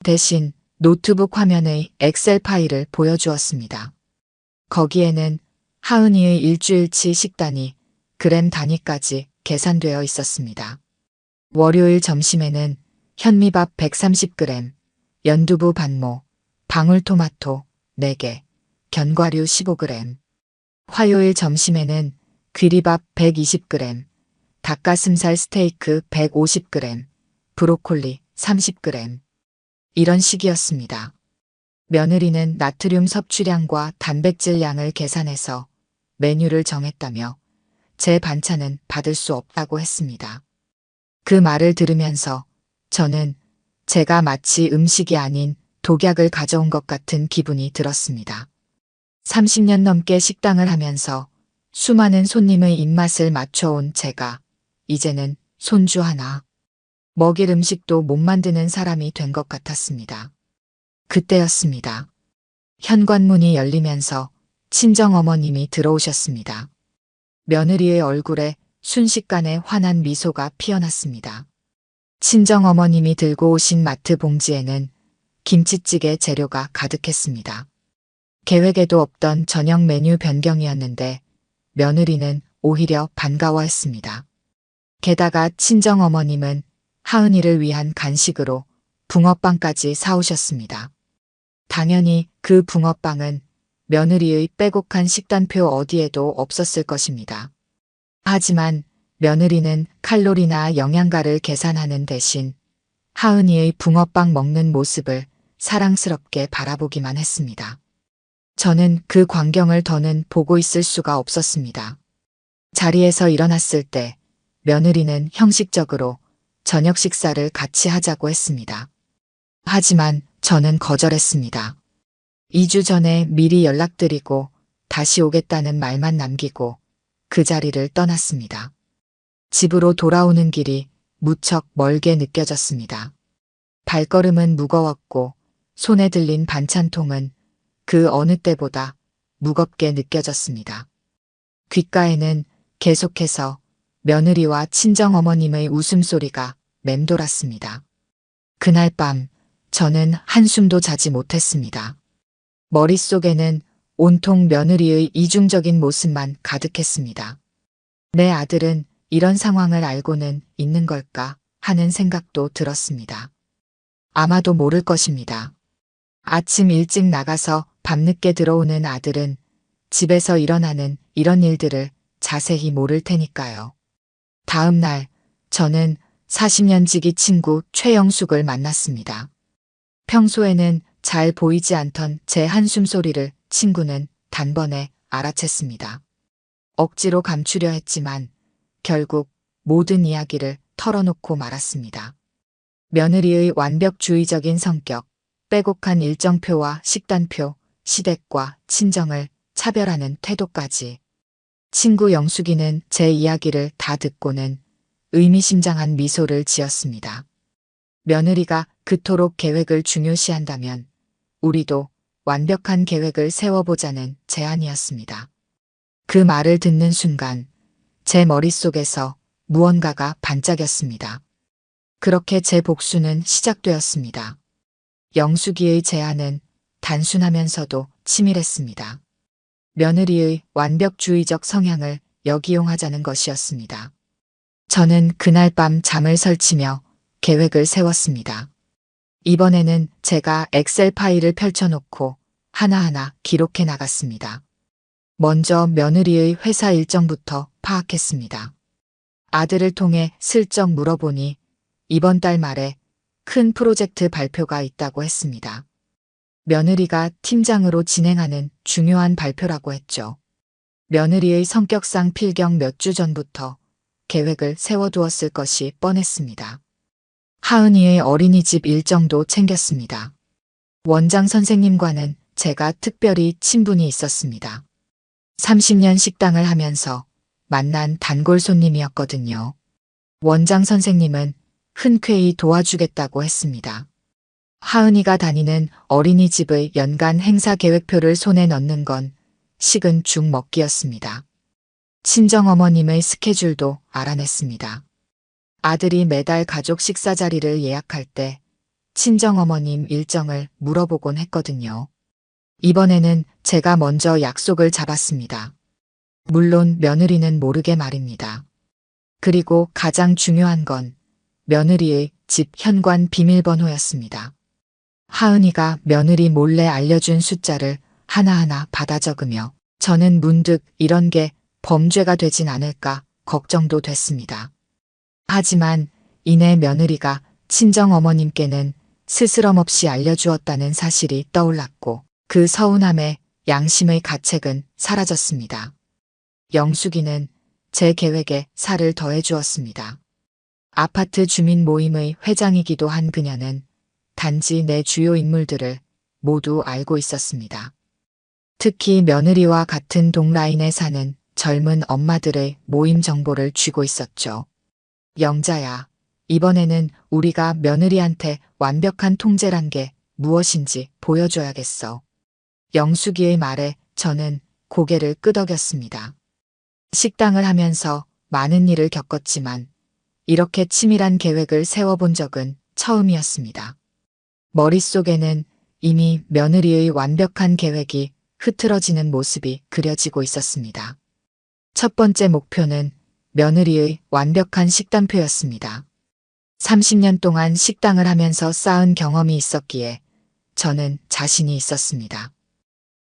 대신 노트북 화면의 엑셀 파일을 보여주었습니다. 거기에는 하은이의 일주일치 식단이 그램 단위까지 계산되어 있었습니다. 월요일 점심에는 현미밥 130g, 연두부 반모, 방울토마토 4개, 견과류 15g. 화요일 점심에는 귀리밥 120g, 닭가슴살 스테이크 150g, 브로콜리 30g. 이런 식이었습니다. 며느리는 나트륨 섭취량과 단백질 양을 계산해서 메뉴를 정했다며 제 반찬은 받을 수 없다고 했습니다. 그 말을 들으면서 저는 제가 마치 음식이 아닌 독약을 가져온 것 같은 기분이 들었습니다. 30년 넘게 식당을 하면서 수많은 손님의 입맛을 맞춰온 제가 이제는 손주 하나, 먹일 음식도 못 만드는 사람이 된 것 같았습니다. 그때였습니다. 현관문이 열리면서 친정어머님이 들어오셨습니다. 며느리의 얼굴에 순식간에 환한 미소가 피어났습니다. 친정어머님이 들고 오신 마트 봉지에는 김치찌개 재료가 가득했습니다. 계획에도 없던 저녁 메뉴 변경이었는데 며느리는 오히려 반가워했습니다. 게다가 친정어머님은 하은이를 위한 간식으로 붕어빵까지 사오셨습니다. 당연히 그 붕어빵은 며느리의 빼곡한 식단표 어디에도 없었을 것입니다. 하지만 며느리는 칼로리나 영양가를 계산하는 대신 하은이의 붕어빵 먹는 모습을 사랑스럽게 바라보기만 했습니다. 저는 그 광경을 더는 보고 있을 수가 없었습니다. 자리에서 일어났을 때 며느리는 형식적으로 저녁 식사를 같이 하자고 했습니다. 하지만 저는 거절했습니다. 2주 전에 미리 연락드리고 다시 오겠다는 말만 남기고 그 자리를 떠났습니다. 집으로 돌아오는 길이 무척 멀게 느껴졌습니다. 발걸음은 무거웠고 손에 들린 반찬통은 그 어느 때보다 무겁게 느껴졌습니다. 귓가에는 계속해서 며느리와 친정어머님의 웃음소리가 맴돌았습니다. 그날 밤 저는 한숨도 자지 못했습니다. 머릿속에는 온통 며느리의 이중적인 모습만 가득했습니다. 내 아들은 이런 상황을 알고는 있는 걸까 하는 생각도 들었습니다. 아마도 모를 것입니다. 아침 일찍 나가서 밤늦게 들어오는 아들은 집에서 일어나는 이런 일들을 자세히 모를 테니까요. 다음 날 저는 40년 지기 친구 최영숙을 만났습니다. 평소에는 잘 보이지 않던 제 한숨 소리를 친구는 단번에 알아챘습니다. 억지로 감추려 했지만 결국 모든 이야기를 털어놓고 말았습니다. 며느리의 완벽주의적인 성격, 빼곡한 일정표와 식단표, 시댁과 친정을 차별하는 태도까지. 친구 영숙이는 제 이야기를 다 듣고는 의미심장한 미소를 지었습니다. 며느리가 그토록 계획을 중요시한다면 우리도 완벽한 계획을 세워보자는 제안이었습니다. 그 말을 듣는 순간 제 머릿속에서 무언가가 반짝였습니다. 그렇게 제 복수는 시작되었습니다. 영숙이의 제안은 단순하면서도 치밀했습니다. 며느리의 완벽주의적 성향을 역이용하자는 것이었습니다. 저는 그날 밤 잠을 설치며 계획을 세웠습니다. 이번에는 제가 엑셀 파일을 펼쳐놓고 하나하나 기록해 나갔습니다. 먼저 며느리의 회사 일정부터 파악했습니다. 아들을 통해 슬쩍 물어보니 이번 달 말에 큰 프로젝트 발표가 있다고 했습니다. 며느리가 팀장으로 진행하는 중요한 발표라고 했죠. 며느리의 성격상 필경 몇 주 전부터 계획을 세워두었을 것이 뻔했습니다. 하은이의 어린이집 일정도 챙겼습니다. 원장 선생님과는 제가 특별히 친분이 있었습니다. 30년 식당을 하면서 만난 단골 손님이었거든요. 원장 선생님은 흔쾌히 도와주겠다고 했습니다. 하은이가 다니는 어린이집의 연간 행사 계획표를 손에 넣는 건 식은 죽 먹기였습니다. 친정어머님의 스케줄도 알아냈습니다. 아들이 매달 가족 식사 자리를 예약할 때 친정어머님 일정을 물어보곤 했거든요. 이번에는 제가 먼저 약속을 잡았습니다. 물론 며느리는 모르게 말입니다. 그리고 가장 중요한 건 며느리의 집 현관 비밀번호였습니다. 하은이가 며느리 몰래 알려준 숫자를 하나하나 받아 적으며 저는 문득 이런 게 범죄가 되진 않을까 걱정도 됐습니다. 하지만 이내 며느리가 친정어머님께는 스스럼 없이 알려주었다는 사실이 떠올랐고 그 서운함에 양심의 가책은 사라졌습니다. 영숙이는 제 계획에 살을 더해 주었습니다. 아파트 주민 모임의 회장이기도 한 그녀는 단지 내 주요 인물들을 모두 알고 있었습니다. 특히 며느리와 같은 동라인에 사는 젊은 엄마들의 모임 정보를 쥐고 있었죠. 영자야, 이번에는 우리가 며느리한테 완벽한 통제란 게 무엇인지 보여줘야겠어. 영숙이의 말에 저는 고개를 끄덕였습니다. 식당을 하면서 많은 일을 겪었지만 이렇게 치밀한 계획을 세워본 적은 처음이었습니다. 머릿속에는 이미 며느리의 완벽한 계획이 흐트러지는 모습이 그려지고 있었습니다. 첫 번째 목표는 며느리의 완벽한 식단표였습니다. 30년 동안 식당을 하면서 쌓은 경험이 있었기에 저는 자신이 있었습니다.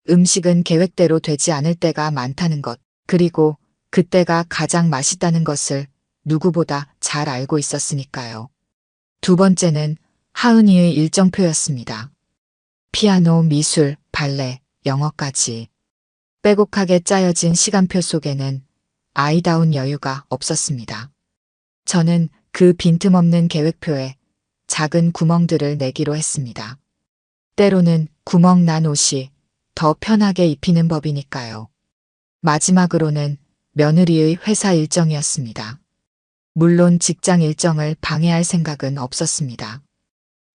음식은 계획대로 되지 않을 때가 많다는 것, 그리고 그때가 가장 맛있다는 것을 누구보다 잘 알고 있었으니까요. 두 번째는 하은이의 일정표였습니다. 피아노, 미술, 발레, 영어까지. 빼곡하게 짜여진 시간표 속에는 아이다운 여유가 없었습니다. 저는 그 빈틈없는 계획표에 작은 구멍들을 내기로 했습니다. 때로는 구멍 난 옷이 더 편하게 입히는 법이니까요. 마지막으로는 며느리의 회사 일정이었습니다. 물론 직장 일정을 방해할 생각은 없었습니다.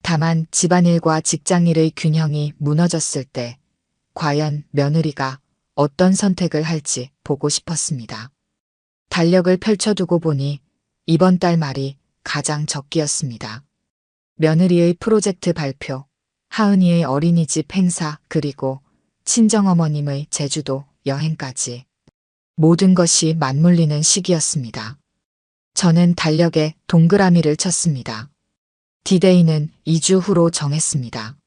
다만 집안일과 직장일의 균형이 무너졌을 때 과연 며느리가 어떤 선택을 할지 보고 싶었습니다. 달력을 펼쳐두고 보니 이번 달 말이 가장 적기였습니다. 며느리의 프로젝트 발표, 하은이의 어린이집 행사, 그리고 친정어머님의 제주도 여행까지 모든 것이 맞물리는 시기였습니다. 저는 달력에 동그라미를 쳤습니다. 디데이는 2주 후로 정했습니다.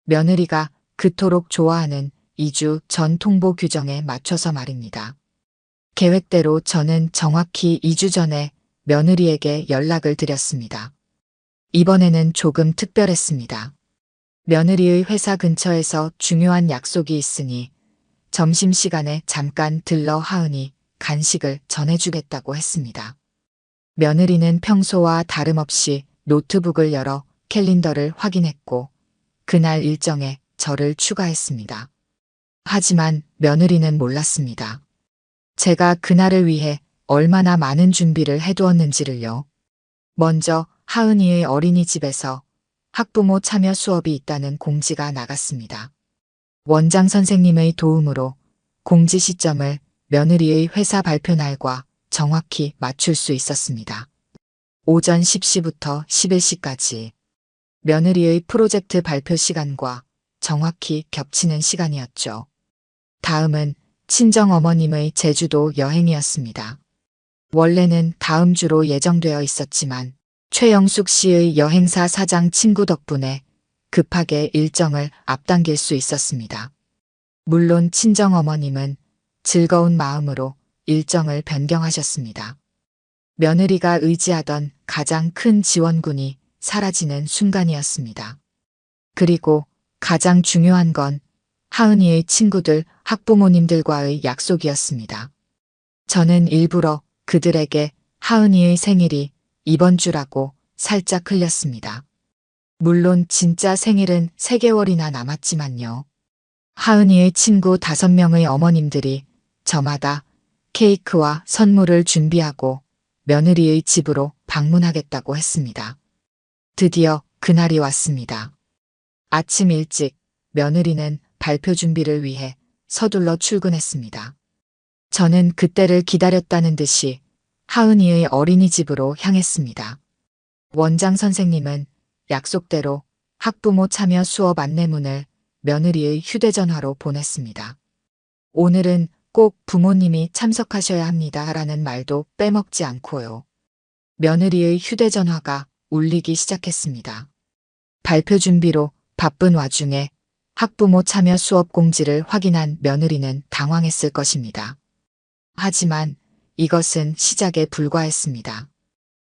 며느리가 그토록 좋아하는 2주 전 통보 규정에 맞춰서 말입니다. 계획대로 저는 정확히 2주 전에 며느리에게 연락을 드렸습니다. 이번에는 조금 특별했습니다. 며느리의 회사 근처에서 중요한 약속이 있으니 점심시간에 잠깐 들러 하은이 간식을 전해주겠다고 했습니다. 며느리는 평소와 다름없이 노트북을 열어 캘린더를 확인했고 그날 일정에 저를 추가했습니다. 하지만 며느리는 몰랐습니다. 제가 그날을 위해 얼마나 많은 준비를 해두었는지를요. 먼저 하은이의 어린이집에서 학부모 참여 수업이 있다는 공지가 나갔습니다. 원장 선생님의 도움으로 공지 시점을 며느리의 회사 발표 날과 정확히 맞출 수 있었습니다. 오전 10시부터 11시까지 며느리의 프로젝트 발표 시간과 정확히 겹치는 시간이었죠. 다음은 친정어머님의 제주도 여행이었습니다. 원래는 다음 주로 예정되어 있었지만 최영숙 씨의 여행사 사장 친구 덕분에 급하게 일정을 앞당길 수 있었습니다. 물론 친정어머님은 즐거운 마음으로 일정을 변경하셨습니다. 며느리가 의지하던 가장 큰 지원군이 사라지는 순간이었습니다. 그리고 가장 중요한 건 하은이의 친구들, 학부모님들과의 약속이었습니다. 저는 일부러 그들에게 하은이의 생일이 이번 주라고 살짝 흘렸습니다. 물론 진짜 생일은 3개월이나 남았지만요. 하은이의 친구 5명의 어머님들이 저마다 케이크와 선물을 준비하고 며느리의 집으로 방문하겠다고 했습니다. 드디어 그날이 왔습니다. 아침 일찍 며느리는 발표 준비를 위해 서둘러 출근했습니다. 저는 그때를 기다렸다는 듯이 하은이의 어린이집으로 향했습니다. 원장 선생님은 약속대로 학부모 참여 수업 안내문을 며느리의 휴대전화로 보냈습니다. 오늘은 꼭 부모님이 참석하셔야 합니다. 라는 말도 빼먹지 않고요. 며느리의 휴대전화가 울리기 시작했습니다. 발표 준비로 바쁜 와중에 학부모 참여 수업 공지를 확인한 며느리는 당황했을 것입니다. 하지만 이것은 시작에 불과했습니다.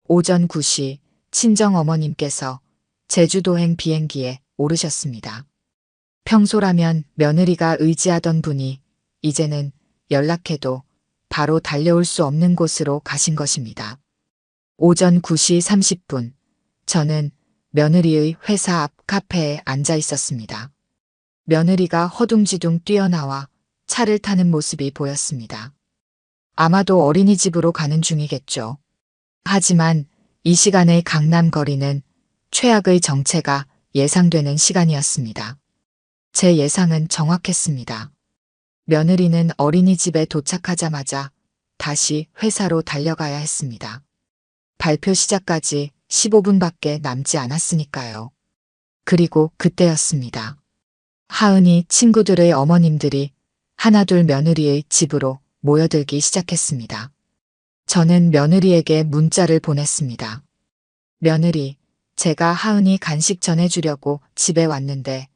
오전 9시 친정어머님께서 제주도행 비행기에 오르셨습니다. 평소라면 며느리가 의지하던 분이 이제는 연락해도 바로 달려올 수 없는 곳으로 가신 것입니다. 오전 9시 30분, 저는 며느리의 회사 앞 카페에 앉아 있었습니다. 며느리가 허둥지둥 뛰어나와 차를 타는 모습이 보였습니다. 아마도 어린이집으로 가는 중이겠죠. 하지만 이 시간의 강남 거리는 최악의 정체가 예상되는 시간이었습니다. 제 예상은 정확했습니다. 며느리는 어린이집에 도착하자마자 다시 회사로 달려가야 했습니다. 발표 시작까지 15분밖에 남지 않았으니까요. 그리고 그때였습니다. 하은이 친구들의 어머님들이 하나둘 며느리의 집으로 모여들기 시작했습니다. 저는 며느리에게 문자를 보냈습니다. 며느리, 제가 하은이 간식 전해주려고 집에 왔는데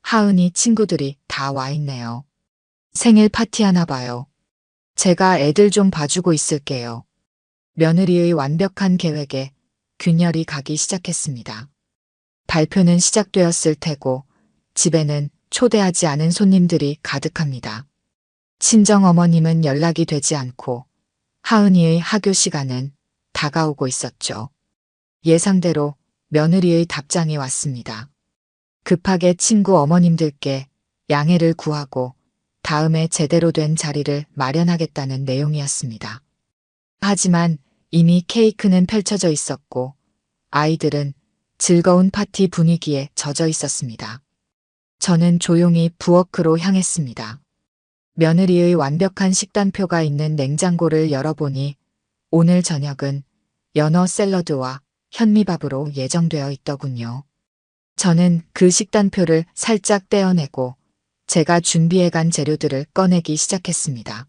하은이 친구들이 다 와 있네요. 생일 파티하나 봐요. 제가 애들 좀 봐주고 있을게요. 며느리의 완벽한 계획에 균열이 가기 시작했습니다. 발표는 시작되었을 테고 집에는 초대하지 않은 손님들이 가득합니다. 친정어머님은 연락이 되지 않고 하은이의 하교 시간은 다가오고 있었죠. 예상대로 며느리의 답장이 왔습니다. 급하게 친구 어머님들께 양해를 구하고 다음에 제대로 된 자리를 마련하겠다는 내용이었습니다. 하지만 이미 케이크는 펼쳐져 있었고 아이들은 즐거운 파티 분위기에 젖어 있었습니다. 저는 조용히 부엌으로 향했습니다. 며느리의 완벽한 식단표가 있는 냉장고를 열어보니 오늘 저녁은 연어 샐러드와 현미밥으로 예정되어 있더군요. 저는 그 식단표를 살짝 떼어내고 제가 준비해간 재료들을 꺼내기 시작했습니다.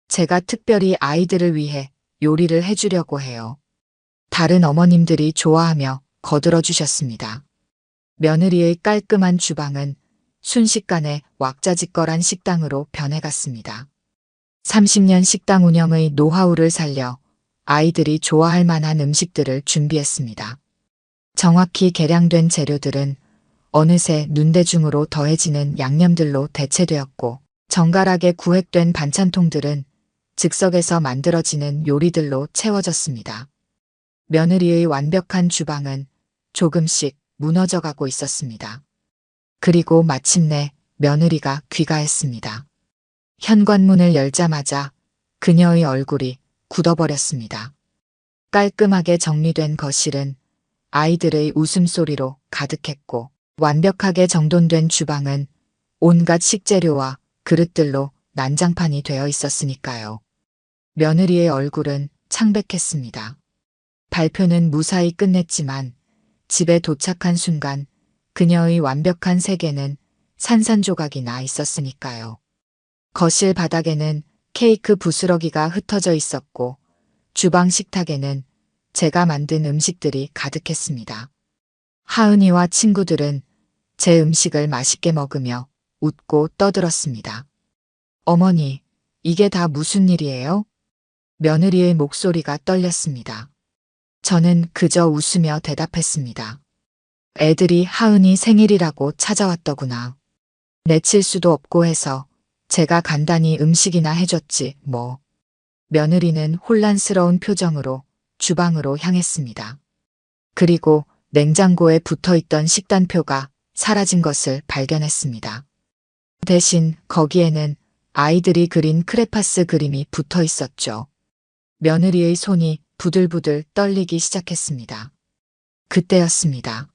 제가 특별히 아이들을 위해 요리를 해주려고 해요. 다른 어머님들이 좋아하며 거들어 주셨습니다. 며느리의 깔끔한 주방은 순식간에 왁자지껄한 식당으로 변해갔습니다. 30년 식당 운영의 노하우를 살려 아이들이 좋아할 만한 음식들을 준비했습니다. 정확히 계량된 재료들은 어느새 눈대중으로 더해지는 양념들로 대체되었고 정갈하게 구획된 반찬통들은 즉석에서 만들어지는 요리들로 채워졌습니다. 며느리의 완벽한 주방은 조금씩 무너져가고 있었습니다. 그리고 마침내 며느리가 귀가했습니다. 현관문을 열자마자 그녀의 얼굴이 굳어버렸습니다. 깔끔하게 정리된 거실은 아이들의 웃음소리로 가득했고 완벽하게 정돈된 주방은 온갖 식재료와 그릇들로 난장판이 되어 있었으니까요. 며느리의 얼굴은 창백했습니다. 발표는 무사히 끝냈지만 집에 도착한 순간 그녀의 완벽한 세계는 산산조각이 나 있었으니까요. 거실 바닥에는 케이크 부스러기가 흩어져 있었고 주방 식탁에는 제가 만든 음식들이 가득했습니다. 하은이와 친구들은 제 음식을 맛있게 먹으며 웃고 떠들었습니다. 어머니, 이게 다 무슨 일이에요? 며느리의 목소리가 떨렸습니다. 저는 그저 웃으며 대답했습니다. 애들이 하은이 생일이라고 찾아왔더구나. 내칠 수도 없고 해서 제가 간단히 음식이나 해줬지 뭐. 며느리는 혼란스러운 표정으로 주방으로 향했습니다. 그리고 냉장고에 붙어있던 식단표가 사라진 것을 발견했습니다. 대신 거기에는 아이들이 그린 크레파스 그림이 붙어 있었죠. 며느리의 손이 부들부들 떨리기 시작했습니다. 그때였습니다.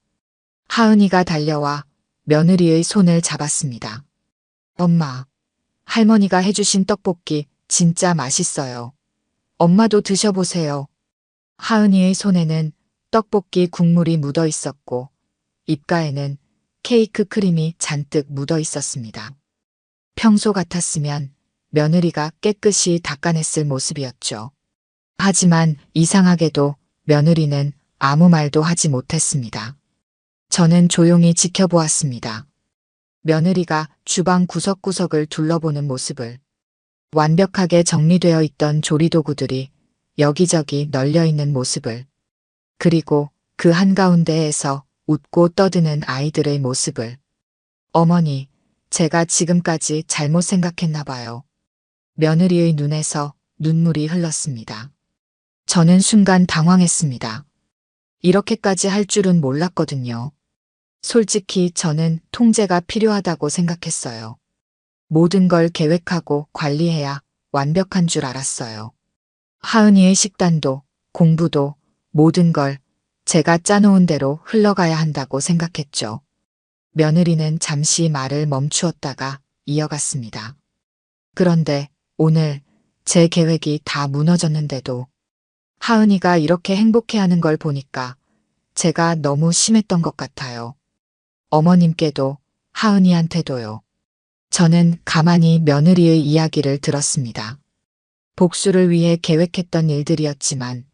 하은이가 달려와 며느리의 손을 잡았습니다. 엄마, 할머니가 해주신 떡볶이 진짜 맛있어요. 엄마도 드셔보세요. 하은이의 손에는 떡볶이 국물이 묻어 있었고 입가에는 케이크 크림이 잔뜩 묻어 있었습니다. 평소 같았으면 며느리가 깨끗이 닦아냈을 모습이었죠. 하지만 이상하게도 며느리는 아무 말도 하지 못했습니다. 저는 조용히 지켜보았습니다. 며느리가 주방 구석구석을 둘러보는 모습을, 완벽하게 정리되어 있던 조리도구들이 여기저기 널려있는 모습을, 그리고 그 한가운데에서 웃고 떠드는 아이들의 모습을. 어머니, 제가 지금까지 잘못 생각했나 봐요. 며느리의 눈에서 눈물이 흘렀습니다. 저는 순간 당황했습니다. 이렇게까지 할 줄은 몰랐거든요. 솔직히 저는 통제가 필요하다고 생각했어요. 모든 걸 계획하고 관리해야 완벽한 줄 알았어요. 하은이의 식단도, 공부도, 모든 걸 제가 짜놓은 대로 흘러가야 한다고 생각했죠. 며느리는 잠시 말을 멈추었다가 이어갔습니다. 그런데 오늘 제 계획이 다 무너졌는데도 하은이가 이렇게 행복해하는 걸 보니까 제가 너무 심했던 것 같아요. 어머님께도 하은이한테도요. 저는 가만히 며느리의 이야기를 들었습니다. 복수를 위해 계획했던 일들이었지만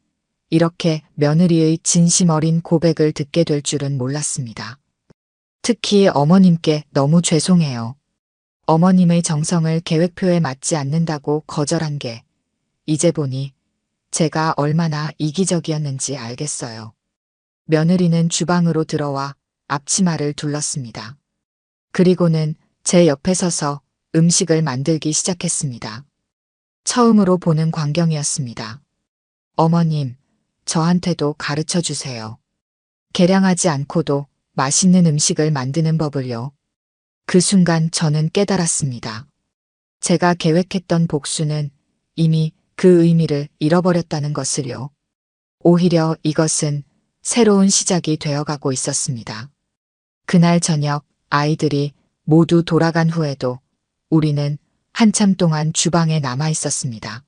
이렇게 며느리의 진심 어린 고백을 듣게 될 줄은 몰랐습니다. 특히 어머님께 너무 죄송해요. 어머님의 정성을 계획표에 맞지 않는다고 거절한 게 이제 보니 제가 얼마나 이기적이었는지 알겠어요. 며느리는 주방으로 들어와 앞치마를 둘렀습니다. 그리고는 제 옆에 서서 음식을 만들기 시작했습니다. 처음으로 보는 광경이었습니다. 어머님, 저한테도 가르쳐 주세요. 계량하지 않고도 맛있는 음식을 만드는 법을요. 그 순간 저는 깨달았습니다. 제가 계획했던 복수는 이미 그 의미를 잃어버렸다는 것을요. 오히려 이것은 새로운 시작이 되어가고 있었습니다. 그날 저녁 아이들이 모두 돌아간 후에도 우리는 한참 동안 주방에 남아 있었습니다.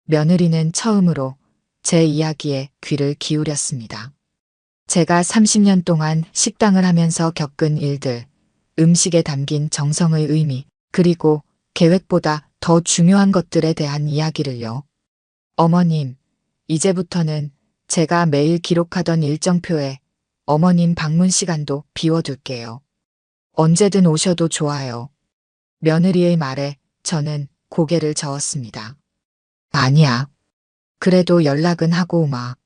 며느리는 처음으로 제 이야기에 귀를 기울였습니다. 제가 30년 동안 식당을 하면서 겪은 일들, 음식에 담긴 정성의 의미, 그리고 계획보다 더 중요한 것들에 대한 이야기를요. 어머님, 이제부터는 제가 매일 기록하던 일정표에 어머님 방문 시간도 비워둘게요. 언제든 오셔도 좋아요. 며느리의 말에 저는 고개를 저었습니다. 아니야. 그래도 연락은 하고 오마.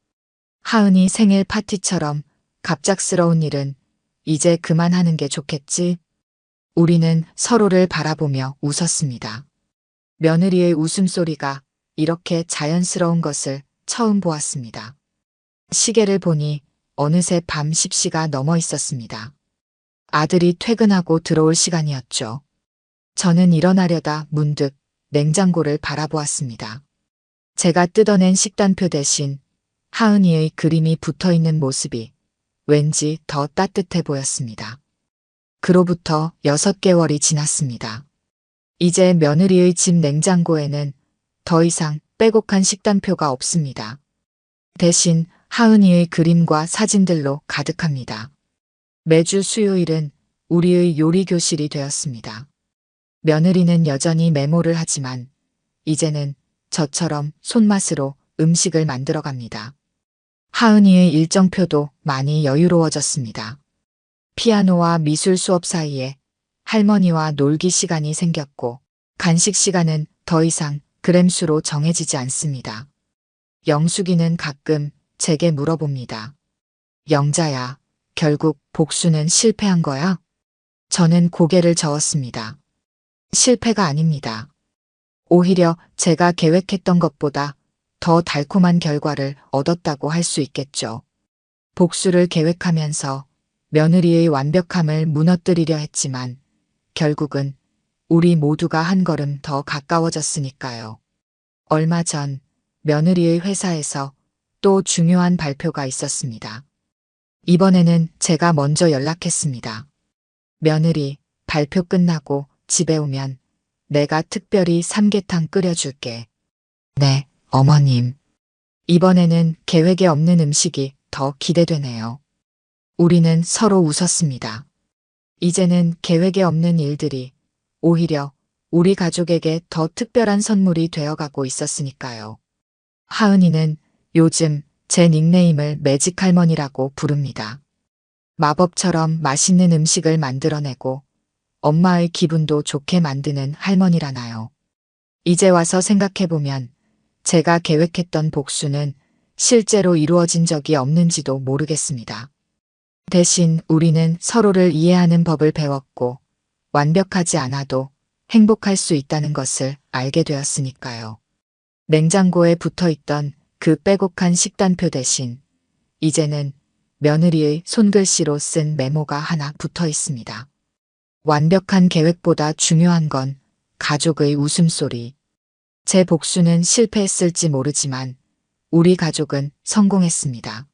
하은이 생일 파티처럼 갑작스러운 일은 이제 그만하는 게 좋겠지? 우리는 서로를 바라보며 웃었습니다. 며느리의 웃음소리가 이렇게 자연스러운 것을 처음 보았습니다. 시계를 보니 어느새 밤 10시가 넘어 있었습니다. 아들이 퇴근하고 들어올 시간이었죠. 저는 일어나려다 문득 냉장고를 바라보았습니다. 제가 뜯어낸 식단표 대신 하은이의 그림이 붙어 있는 모습이 왠지 더 따뜻해 보였습니다. 그로부터 6개월이 지났습니다. 이제 며느리의 집 냉장고에는 더 이상 빼곡한 식단표가 없습니다. 대신 하은이의 그림과 사진들로 가득합니다. 매주 수요일은 우리의 요리 교실이 되었습니다. 며느리는 여전히 메모를 하지만 이제는 저처럼 손맛으로 음식을 만들어 갑니다. 하은이의 일정표도 많이 여유로워졌습니다. 피아노와 미술 수업 사이에 할머니와 놀기 시간이 생겼고 간식 시간은 더 이상 그램수로 정해지지 않습니다. 영숙이는 가끔 제게 물어봅니다. 영자야, 결국 복수는 실패한 거야? 저는 고개를 저었습니다. 실패가 아닙니다. 오히려 제가 계획했던 것보다 더 달콤한 결과를 얻었다고 할 수 있겠죠. 복수를 계획하면서 며느리의 완벽함을 무너뜨리려 했지만 결국은 우리 모두가 한 걸음 더 가까워졌으니까요. 얼마 전 며느리의 회사에서 또 중요한 발표가 있었습니다. 이번에는 제가 먼저 연락했습니다. 며느리, 발표 끝나고 집에 오면 내가 특별히 삼계탕 끓여줄게. 네, 어머님. 이번에는 계획에 없는 음식이 더 기대되네요. 우리는 서로 웃었습니다. 이제는 계획에 없는 일들이 오히려 우리 가족에게 더 특별한 선물이 되어가고 있었으니까요. 하은이는 요즘 제 닉네임을 매직 할머니라고 부릅니다. 마법처럼 맛있는 음식을 만들어내고 엄마의 기분도 좋게 만드는 할머니라나요. 이제 와서 생각해보면 제가 계획했던 복수는 실제로 이루어진 적이 없는지도 모르겠습니다. 대신 우리는 서로를 이해하는 법을 배웠고 완벽하지 않아도 행복할 수 있다는 것을 알게 되었으니까요. 냉장고에 붙어있던 그 빼곡한 식단표 대신 이제는 며느리의 손글씨로 쓴 메모가 하나 붙어 있습니다. 완벽한 계획보다 중요한 건 가족의 웃음소리. 제 복수는 실패했을지 모르지만 우리 가족은 성공했습니다.